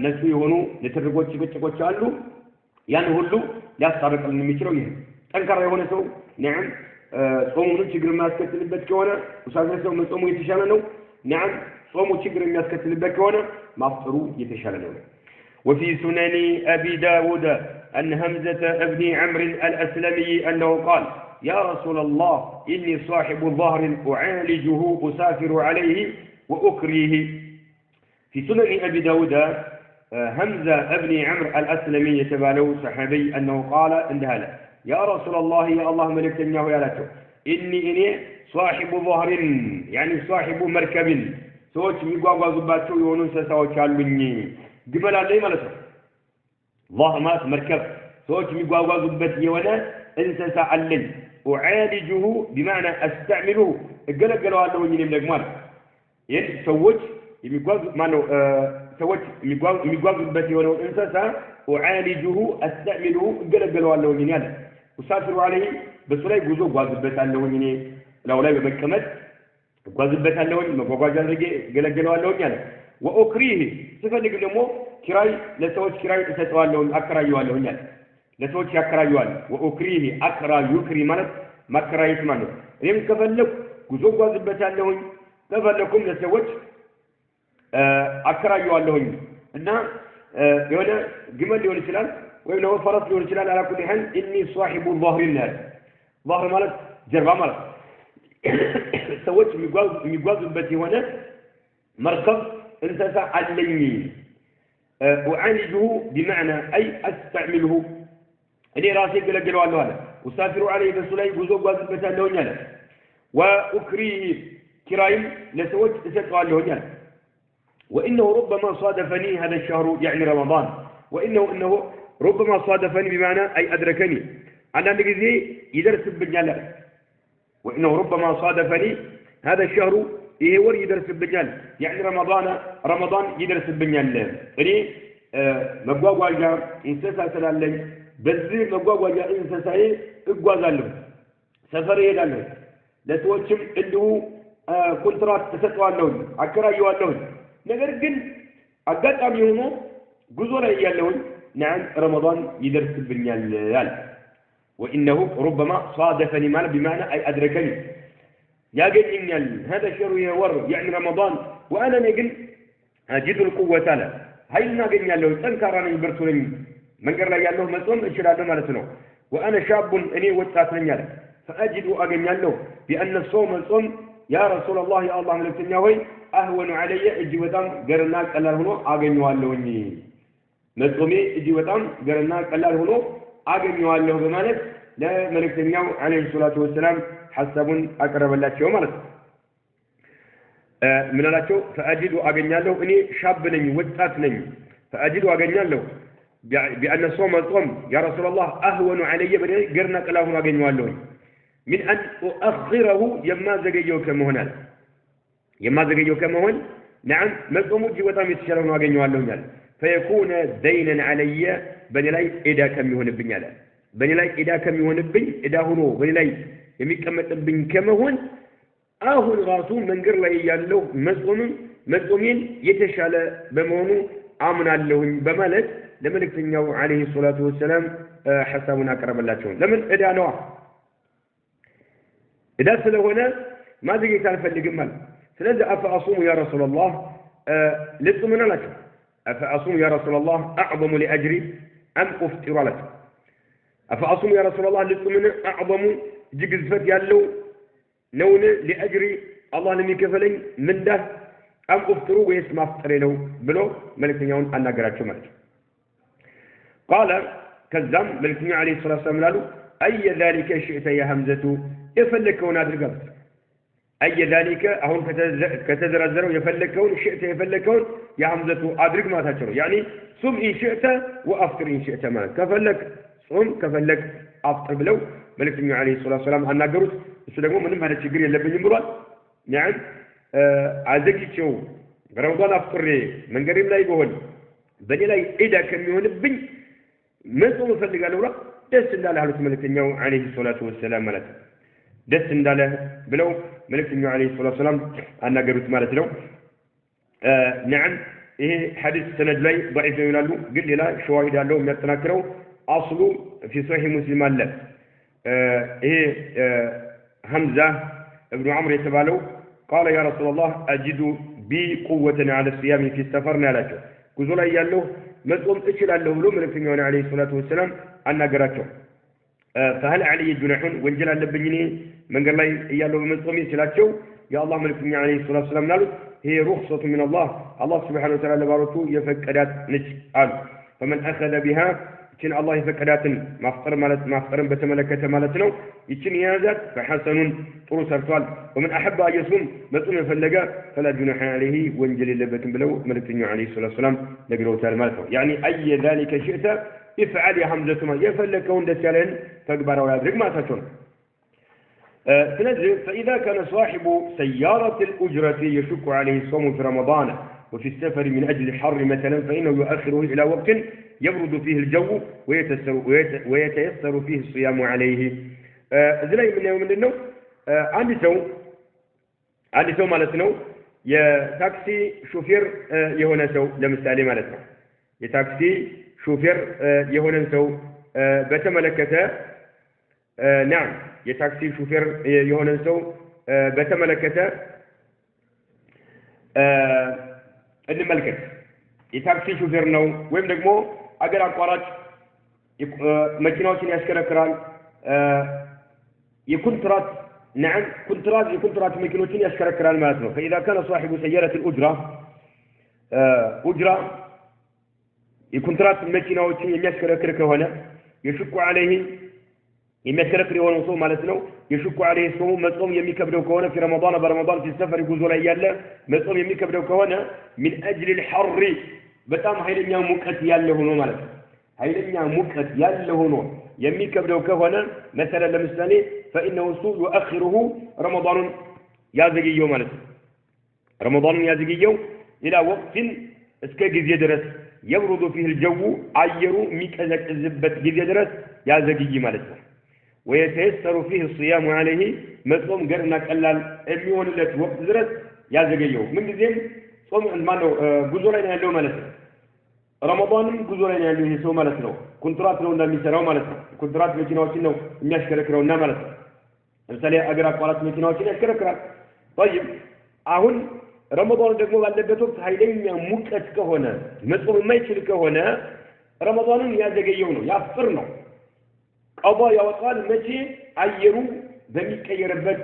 نسوي هونو لترقوت شكوت شالو يعني هلو يستارق الميترو يه أنكر يهون سو نعم صوموا شجر ما سكت البتكونه مسافر سو من صوموا يتشالنو نعم صوموا شجر ما سكت البتكونه ما فطروا يتشالنو وفي سنن أبي داود أن همزة ابن عمرو الأسلمي أنه قال يا رسول الله إني صاحب ظهر أعالجه أسافر عليه وأكريه في سنن أبي داود همزة ابن عمرو الأسلمي يتبالو صحابي أنه قال انتهى يا رسول الله يا الله ملك تنياه يا لاتو إني صاحب ظهر يعني صاحب مركب سوش ميقوا زباتو يونس سوش علمني جمال علي مالته ظهمات مركب سوش ميقوا زبات يونا انسى علي أعالجه بمعنى أستعمله قالوا عنه ونين من الجمال يعني سوش ميقوا مانو سوش ميقوا زبات يونا انسى أعالجه أستعمله قالوا عنه ونين وسافروا عليه بس لا يجوزوا زبات عنه ونين لو لا بمكمل ጓዝበት አለውኝ መጓጓዣ አድርጌ ገለገለዋለሁ ያለ ወኦክሪህ ሲፈልግ ደግሞ ኪራይ ለሰዎች ኪራይ ተሰጠዋለሁ አከራየዋለሁ ያለ ለሰዎች ያከራየዋል ወኦክሪህ አከራ ዩክሪ ማለት ማከራየት ማለት እኔም ከፈለኩ ጉዞ ጓዝበታለሁኝ ከፈለኩም ለሰዎች አከራየዋለሁኝ እና የሆነ ግመል ሊሆን ይችላል ወይ ነው ፈረስ ሊሆን ይችላል አላኩል ይሄን ኢኒ صاحب الظهر الناس ظهر ማለት ጀርባ ማለት سويت ميقواز بتي هنا مركب انتزع عليني أعالجه بمعنى أي أستعمله أني راسي قلقلوا عنه هذا وسافروا عليه بسولي قوزو قواز بتي عنه هنا وأكريه كرايم لسويت تسكوا عنه هنا وإنه ربما صادفني هذا الشهر يعني رمضان وإنه ربما صادفني بمعنى أي أدركني أنا نجزي يدرس بالجلال وإنه ربما صادفني هذا الشهر إيه ور يدرس بالجال يعني رمضان يدرس بالجال يعني مقواقوا جار إنساسا سلالي بزير مقواقوا جار إنساسا إقوازالهم سفر يدالهم لتوجم إنه كونترات تسكوالهم أكرايوالهم نقر قل أقات أم يهمو قزولا إيالهم نعم رمضان يدرس بالجال وإنه ربما صادفني مال بمعنى أي أدركني يا قل هذا الشهر يور يعني رمضان وأنا نقل أجد القوة له هاي ما قل له تنكرني برسولني من قال لي أنه مصوم إشراء مالتنا وأنا شاب أني واتاتني له فأجد أقل له بأن الصوم يا رسول الله يا الله من التنياوي أهون علي إجوتان قرناك الله هنا أقل له مصومي إجوتان قرناك الله هنا أقل له بمالك لا ملك تنياو عليه الصلاة والسلام حسب أقرب الله شو مالك من الله شو فأجد أقل له إني شاب نني واتات نني فأجد أقل له بأن الصوم يا رسول الله أهون علي قرناك الله هنا أقل له من أن أؤخره يما زجيو كمهنا يما زجيو كمهن نعم مزقوم جوتام يتشرون أقل له فيكون دينا علي بني لاي إذا كم يهون البنيا بني لاي إذا كم يهون البن إذا هو بني لاي يمكن البن كم هون أهون راسو من قر لا يالله مزقومين يتشال بمونو آمنا لهم بملك لملك تنيو عليه الصلاة والسلام حسابنا أقرب الله شون لمن إذا نوع إذا سلونا ما زي تعرف اللي جمال سلذا أفأصوم يا رسول الله لصمنا لك أفأصوم يا رسول الله أعظم لأجري أم أفطر لك أفأصوم يا رسول الله لصمنا أعظم جزفت يالو نون لأجري الله لم يكفلين من ده أم أفطروا ويسمع أفطرينه بلو ملك نيون أنا قرأت ملك قال كذب ملك نيون عليه الصلاة والسلام قالوا أي ذلك شئت يا همزة يفلك ونادر قبل أي ذلك أهون كتزرزروا يفلكون شئت يفلكون يا حمزة أدرك ما تشرو يعني صم إن شئت وأفطر إن شئت ما كفلك صم كفلك أفطر بلو ملك النبي عليه الصلاة والسلام أن نقرس السلام من هذا الشجر اللي بيجمرات يعني عزقي شو رمضان أفطر من قريب لا يقول بني لا إذا كان يهون بني ما صوم فلك على ورق دس الله عليه ملك النبي عليه الصلاة والسلام ملك دس الله بلو ملك النبي عليه الصلاة والسلام أن نقرس مالت له نعم إيه حديث سند لي ضعيف يقولوا قل لي لا شواهد له من التناكرو أصله في صحيح مسلم الله همزة ابن عمرو يتبالو قال يا رسول الله أجد بي قوة على الصيام في السفر لك كذول أيالله مزقوم إيش له بلو ملك النبي عليه الصلاة والسلام أن نقرأته فهل علي جناح وانجل اللبنيني من قال لي إيالله مزقوم يسلاته يا الله ملك النبي عليه الصلاة والسلام نالو هي رخصة من الله سبحانه وتعالى لبارته يفكرات نجال فمن أخذ بها يتن الله يفكرات مافطر بتملكة مالتنا يتن يازات فحسن طرو سرطال ومن أحب أن يصوم مصوم يفلقا فلا جناح عليه وانجل اللبة بلو ملك النبي عليه الصلاة والسلام نقلوا تعالى مالته يعني أي ذلك شئت افعل يا حمزة ما يفلقون دسالين فاقبر ويادرق ما تشون تنزل فإذا كان صاحب سيارة الأجرة يشك عليه الصوم في رمضان وفي السفر من أجل الحر مثلا فإنه يؤخره إلى وقت يبرد فيه الجو ويتيسر فيه الصيام عليه زي من يوم النوم عندي سو مالتنا يا تاكسي شوفير يهونا سو لمثالي مالتنا يا تاكسي شوفير يهونا سو بتملكته نعم የታክሲ ሹፌር የሆነን ሰው በተመለከተ እንመልከት የታክሲ ሹፌር ነው ወይም ደግሞ አገር አቋራጭ መኪናዎችን ያሽከረክራል የኮንትራት نعم የኮንትራት መኪኖችን ያሽከረክራል ማለት ነው فإذا كان صاحب سيارة الأجرة أجرة የኮንትራት መኪናዎችን የሚያሽከረክር ከሆነ يشك عليه የሚያሽከረክር የሆነው ሰው ማለት ነው የሽኩ عليه ሰው መጾም የሚከብደው ከሆነ في رمضان برمضان في السفر ጉዞ ላይ ያለ መጾም የሚከብደው ከሆነ من أجل الحر በጣም ኃይለኛ ሙቀት ያለ ሆኖ ማለት ነው ኃይለኛ ሙቀት ያለ ሆኖ የሚከብደው ከሆነ مثلا ለምሳሌ فإنه يؤخره رمضان ያዘግየው ማለት ነው رمضان ያዘግየው إلى وقت እስከ ጊዜ ድረስ يبرد فيه الجو አየሩ የሚቀዘቅዝበት ጊዜ ድረስ ያዘግይ ማለት ነው ويتيسر فيه الصيام عليه مصوم غيرنا قلال የሚሆንለት ወቅት ድረስ ያዘገየው ምን ጊዜም ጾም ማነው ጉዞ ላይ ያለው ማለት ነው ረመዳንም ጉዞ ላይ ያለው ይሄ ሰው ማለት ነው ኮንትራት ነው እንደሚሰራው ማለት ነው ኮንትራት መኪናዎችን ነው የሚያሽከረክረውና ማለት ነው ለምሳሌ አገር አቋራጭ መኪናዎችን ያሽከረክራል طيب አሁን ረመዳን ደግሞ ባለበት ወቅት ኃይለኛ ሙቀት ከሆነ መጾም የማይችል ከሆነ ረመዳንን ያዘገየው ነው ያፍጥር ነው ቀባ ያወጣል መቼ አየሩ በሚቀየርበት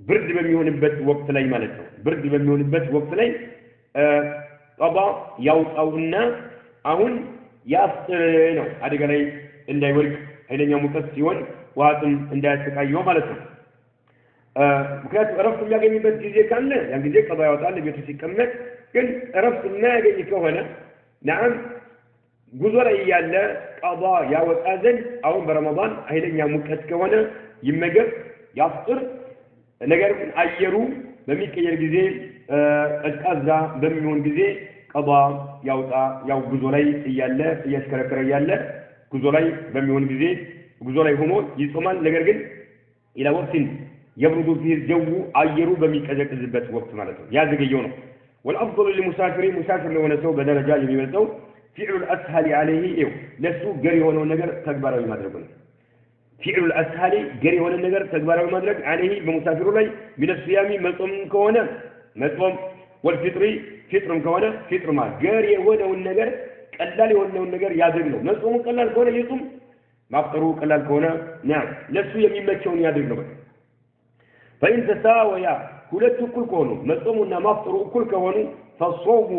ብርድ በሚሆንበት ወቅት ላይ ማለት ነው ብርድ በሚሆንበት ወቅት ላይ ቀባ ያውጣውና አሁን ያፍጥር ነው አደጋ ላይ እንዳይወድቅ ኃይለኛ ሙቀት ሲሆን ዋጥም እንዳያስቃየው ማለት ነው ምክንያቱም እረፍት የሚያገኝበት ጊዜ ካለ ያን ጊዜ ቀባ ያወጣል ቤቱ ሲቀመጥ ግን እረፍት የማያገኝ ከሆነ نعم ጉዞ ላይ ያለ ቀባ ያወጣ ዘንድ አሁን በረመዳን ኃይለኛ ሙቀት ከሆነ ይመገብ ያፍጥር ነገር ግን አየሩ በሚቀየር ጊዜ ቀዝቃዛ በሚሆን ጊዜ ቀባ ያውጣ ያው ጉዞ ላይ ያለ እያስከረከረ ያለ ጉዞ ላይ በሚሆን ጊዜ ጉዞ ላይ ሆኖ ይጾማል ነገር ግን إلى وقت يبرد فيه الجو አየሩ በሚቀዘቅዝበት ወቅት ማለት ነው ያዘገየው ነው والافضل للمسافرين مسافر لو نسو بدرجه የሚመጣው فعل الأسهل عليه إيو لسو قري هنا النجر تكبره المدرج فعل الأسهل قري هنا النجر تكبره المدرج عليه بمسافر لي من الصيام مصوم كونه مصوم والفطر فطر كونه فطر ما قري هنا النجر قلال هنا النجر يادرنه مصوم قلال كونه يصوم مفطروا قلال كونه نعم لسو يميمچون يادرنه فإن تساويا ሁለቱ እኩል ከሆኑ መጾሙና ማፍጠሩ እኩል ከሆኑ فالصوم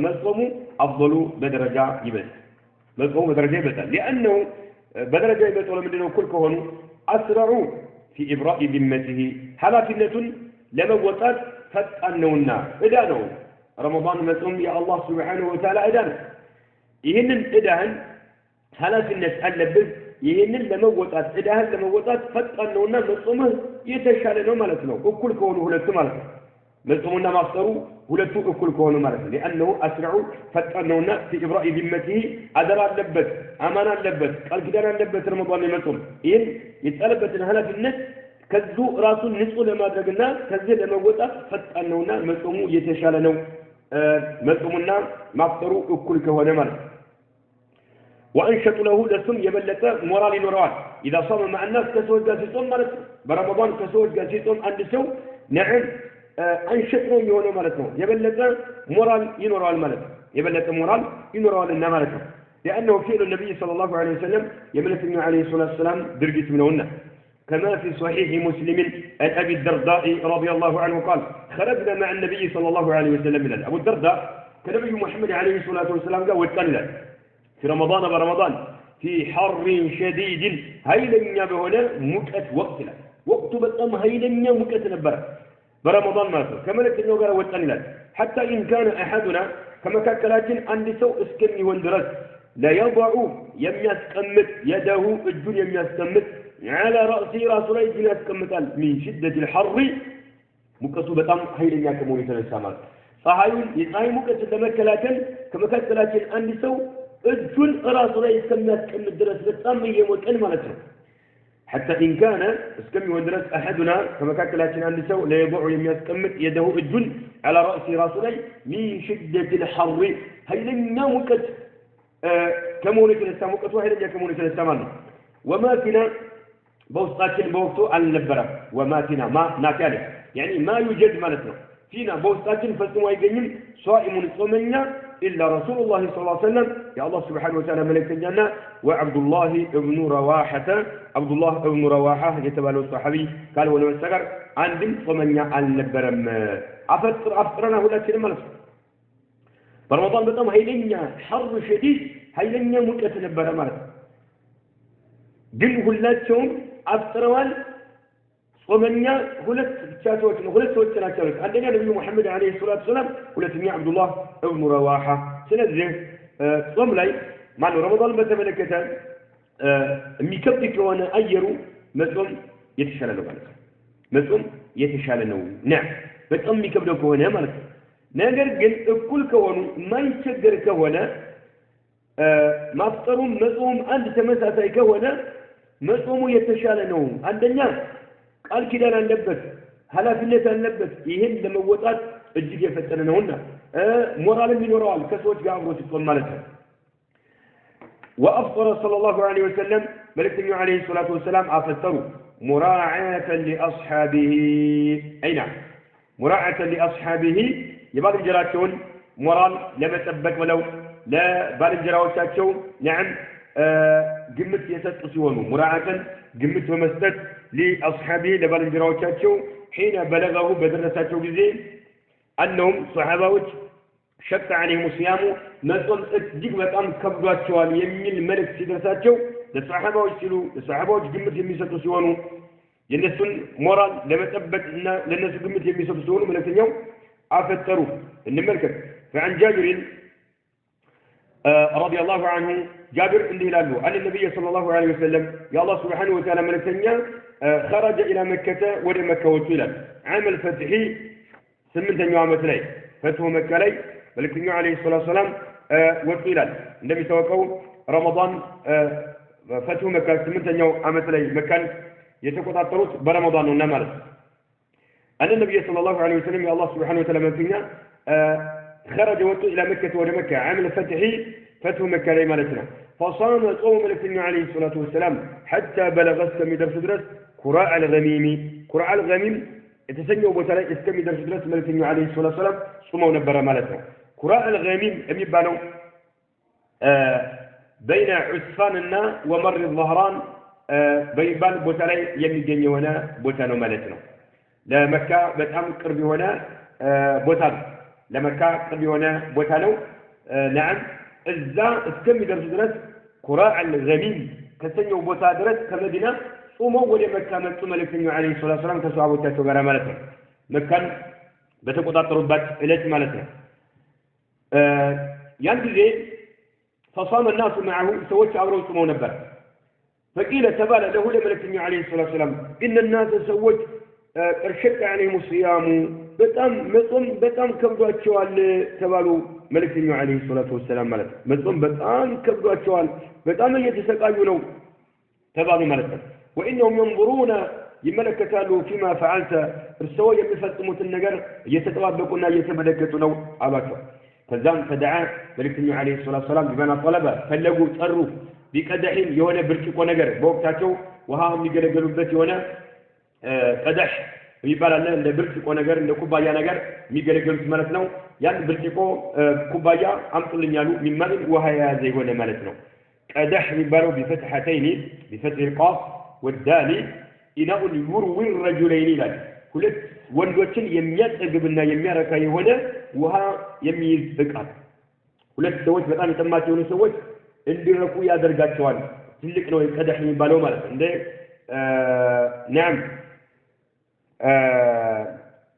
مصوم أفضل بدرجة يبدأ مصوم بدرجة يبدأ لأنه بدرجة يبدأ ولا مدينه كل كهون أسرع في إبراء ذمته حلاكنة ለመወጣት ፈጣን ነውና እዳ ነው ረመዳን መጾም የአላህ Subhanahu Wa Ta'ala እዳ ነው ይሄንን እዳህን ኃላፊነት አለብህ ይሄንን ለመወጣት እዳህን ለመወጣት ፈጣን ነውና መጾምህ የተሻለ ነው ማለት ነው እኩል ከሆኑ ሁለቱ ማለት ነው መጾምና ማፍጠሩ ሁለቱ እኩል ከሆኑ ማለት ነው لانه اسرع ፈጣን ነውና في ابراء ذمته አደራ አለበት አማና አለበት ቃል ኪዳን አለበት ረመዳን ለመጾም ይሄን የተጠለበትን ኃላፊነት ከዙ ራሱን ንጹህ ለማድረግና ከዚህ ለመወጣት ፈጣን ነውና መጾሙ የተሻለ ነው መጾሙና ማፍጠሩ እኩል ከሆነ ማለት ነው وانشط له لسم يبلغ مورال ينورال اذا صام مع الناس كسوج ጋር ሲጾም ማለት በረመዳን ከሰዎች ጋር ሲጾም አንድ ሰው ነዓም አንሸጥ ነው የሚሆነው ማለት ነው የበለጠ ሞራል ይኖራል ማለት ነው የበለጠ ሞራል ይኖራልና ማለት ነው لانه فعل النبي صلى الله عليه وسلم يملكنا عليه الصلاه والسلام درجت منهن كما في صحيح مسلم عن ابي الدرداء رضي الله عنه قال خرجنا مع النبي صلى الله عليه وسلم من ابو الدرداء كنبي محمد عليه الصلاه والسلام قال وتقلل في رمضان برمضان في حر شديد هيلنيا بهنا مكت وقت لا وقت بطم هيلنيا مكت نبر برمضان ما كما لكنه قال وتقلل حتى ان كان احدنا كما كاكلاتين عند سو اسكني وندرس لا يضع يمياسكمت يده الجن يمياسكمت على راسي راس لا يجي ياسكمتال من شده الحر مكتو بطم هيلنيا كمو يتنسامات صحايون يصاي مكت لمكلاتين كما كاكلاتين عند سو الجن راس لا يسكمت درس بطم يموتن ማለት ነው حتى إن كان اسكمي وندرس أحدنا كما كاكلاتين عند سو لا يضع يمياسكمت يده الجن على رأسي راسولي من شدة الحر هيلنا مكت كمونة الساموكت وهيلنا كمونة السامان وما فينا بوسطاكين بوقتو النبرة وما فينا ما ناكاله يعني ما يوجد مالتنا فينا بوسطاكين فالسموا يقنين صائم صومنا إلا رسول الله صلى الله عليه وسلم يا الله سبحانه وتعالى ملك الجنة وعبد الله ابن رواحة عبد الله ابن رواحة يتبالو الصحابي قال ولو استقر عندم صومنا النبرم أفطرنا هلا كلمة نفس برمضان بطم هيلنيا حر شديد هيلنيا مكة نبرم مالت دل هلاتهم أفطروال صومنا هلت شاتوت هلت سوت شاتوت عندنا النبي محمد عليه الصلاة والسلام هلتني عبد الله ابن رواحة سنده صوم لي مع رمضان بتملكته ميكبك وانا أيرو مزوم يتشال له مالك مزوم يتشال له نعم بتأم ميكبك وانا مالك نقدر قل كل كونه ما يتشجر كونه ما أفطرهم مزوم عند تمساسة كونه مزوم يتشال له عندنا قال كده أنا نلبس هلا في الناس نلبس يهن لما وطات الجيل يفتنا هنا مورال من ورال كسوت جابوا تقول مالتها وأفطر صلى الله عليه وسلم ملك عليه الصلاة والسلام أفطروا مراعاة لأصحابه أي نعم مراعاة لأصحابه يبقى الجراتون مورال لما تبك ولو لا بال الجراوتاتون نعم قمت يستقسونه مراعاة قمت ومسدد لأصحابه لبال الجراوتاتون حين بلغه بدرساته بزين أنهم صحابة شق عليهم الصيام نصل أتجيك بقام كبرات شوال يمين الملك سيدرساته للصحابة ويسلوا للصحابة قمت يميساتوا سوانو ينسون مورال لما تبت للناس قمت يميساتوا سوانو ملك اليوم أفتروا إن الملكة فعن جابر رضي الله عنه جابر اللي لاله عن النبي صلى الله عليه وسلم يا الله سبحانه وتعالى ملكنيا خرج إلى مكة ولي مكة وطولا عام الفتح سمنت يوم لي فتح مكة لي ملكنيا عليه الصلاة والسلام وطولا النبي توقعوا رمضان فتح مكة سمنت يوم لي مكان يتقطع الطروس برمضان ونمال أن النبي صلى الله عليه وسلم يا الله سبحانه وتعالى ملكنيا خرج وطولا إلى مكة ولي مكة عام الفتح فتح مكة لي مالتنا فصام صوم ملكنا عليه الصلاة والسلام حتى بلغ اسكمي درس درس قراء الغميم قراء الغميم يتسنوا بتلاقي اسكمي درس درس ملكنا عليه الصلاة والسلام صوموا نبرة مالتنا قراء الغميم أمي بانو بين عسفاننا ومر الظهران بيبان بتلاقي يمي جني هنا بتانو مالتنا لا مكة بتأم قربي هنا بتان لمكة قربي هنا بتانو نعم إذا اسكمي درس درس قراء الغميم كسنوا بوتا درس كمدينة وما ولي مكة من ملك عليه الصلاة والسلام كصحابه تاتوا غرامته መካን በተቆጣጠሩበት ዕለት ማለት ነው ያን ጊዜ فصام الناس معه سوت አብረው ጾመው ነበር فقيل تبال له لملكنا عليه الصلاه والسلام ان الناس سوت ارشد عليهم الصيام በጣም ከብዷቸዋል ተባሉ መልእክተኛው عليه الصلاه والسلام ማለት በጣም ከብዷቸዋል በጣም እየተሰቃዩ ነው ተባሉ ማለት ነው وانهم ينظرون ይመለከታሉ فيما فعلت እርሰው የሚፈጽሙትን ነገር እየተጠባበቁና እየተመለከቱ ነው አላቸው ከዛም فدعا መልእክተኛው عليه الصلاه والسلام بمن طلب ፈለጉ ጠሩ ቢቀደህም የሆነ ብርጭቆ ነገር በወቅታቸው ውሃ የሚገለገሉበት የሆነ ቀደህ ይባላል እንደ ብርጭቆ ነገር እንደ ኩባያ ነገር የሚገለገሉት ማለት ነው ያን ብርጭቆ ኩባያ አምጡልኛሉ ሚማን ውሃ የያዘ የሆነ ማለት ነው ቀደህ የሚባለው بفتحتين بفتح القاف والدال ኢናኡ يروي الرجلين ይላል ሁለት ወንዶችን የሚያጠግብና የሚያረካ የሆነ ውሃ የሚይዝ ዕቃ ሁለት ሰዎች በጣም የተማቸው የሆኑ ሰዎች እንዲረኩ ያደርጋቸዋል ትልቅ ነው ቀደህ የሚባለው ማለት እንደ ናም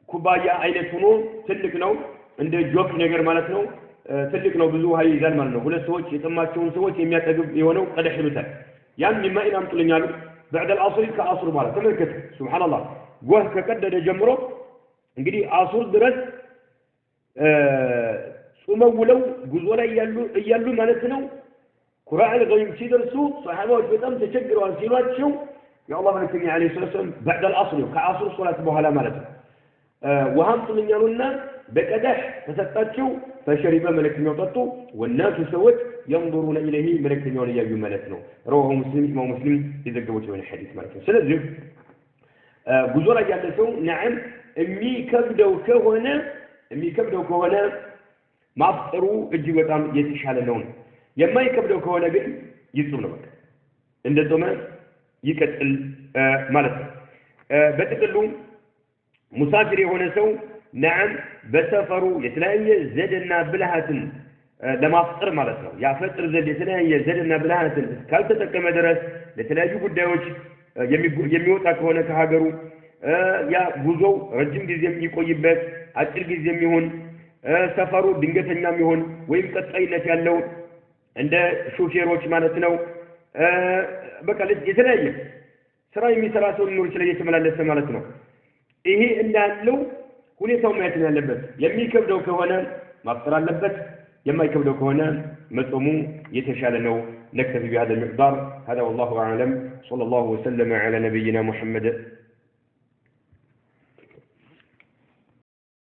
ኩባያ አይነት ሆኖ ትልቅ ነው እንደ ጆክ ነገር ማለት ነው ትልቅ ነው ብዙ ውሃ ይይዛል ማለት ነው ሁለት ሰዎች የተማቸውን ሰዎች የሚያጠግብ የሆነው ቀደህ ይሉታል ያን ሚማኢን አምጡልኛሉ بعد العصر كعصر ማለት ተመልከቱ ሱብሃንአላህ ጎህ ከቀደደ ጀምሮ እንግዲህ አሱር ድረስ ጾመው ውለው ጉዞ ላይ እያሉ ማለት ነው ቁርአን ገይም ሲደርሱ ሰሃባዎች በጣም ተቸግረዋል ሲሏቸው የአላህ መልእክተኛ عليه الصلاه والسلام بعد العصر ከአሱር ሶላት በኋላ ማለት ነው ውሃም ጥልኛሉና በቀደህ ተሰጣቸው فشرب መልእክተኛው ጠጡ والناس ሰዎች ينظرون اليه መልእክተኛውን ያዩ ማለት ነው رواه مسلم ይዘገቡት የሆነ ሐዲስ ማለት ነው ስለዚህ ጉዞ ላይ ያለ ሰው نعم የሚከብደው ከሆነ ማፍጠሩ እጅግ በጣም የተሻለ ነው የማይከብደው ከሆነ ግን ይጾም ነው በቃ እንደጾመ ይቀጥል ማለት ነው በጥቅሉ ሙሳፊር የሆነ ሰው نعم በሰፈሩ የተለያየ ዘደና ብልሃትን ለማፍጠር ማለት ነው ያፈጥር ዘዴ የተለያየ ዘደና ብልሃትን ካልተጠቀመ ድረስ ለተለያዩ ጉዳዮች የሚወጣ ከሆነ ከሀገሩ ያ ጉዞው ረጅም ጊዜ የሚቆይበት አጭር ጊዜ የሚሆን ሰፈሩ ድንገተኛ የሚሆን ወይም ቀጣይነት ያለው እንደ ሹፌሮች ማለት ነው በቃ የተለያየ ስራ የሚሰራ ሰው ሊኖር ይችላል እየተመላለሰ ማለት ነው ይሄ እንዳለው ሁኔታው ማየት ያለበት የሚከብደው ከሆነ ማፍጠር አለበት የማይከብደው ከሆነ መጾሙ የተሻለ ነው نكتفي بهذا المقدار هذا والله أعلم صلى الله وسلم على نبينا محمد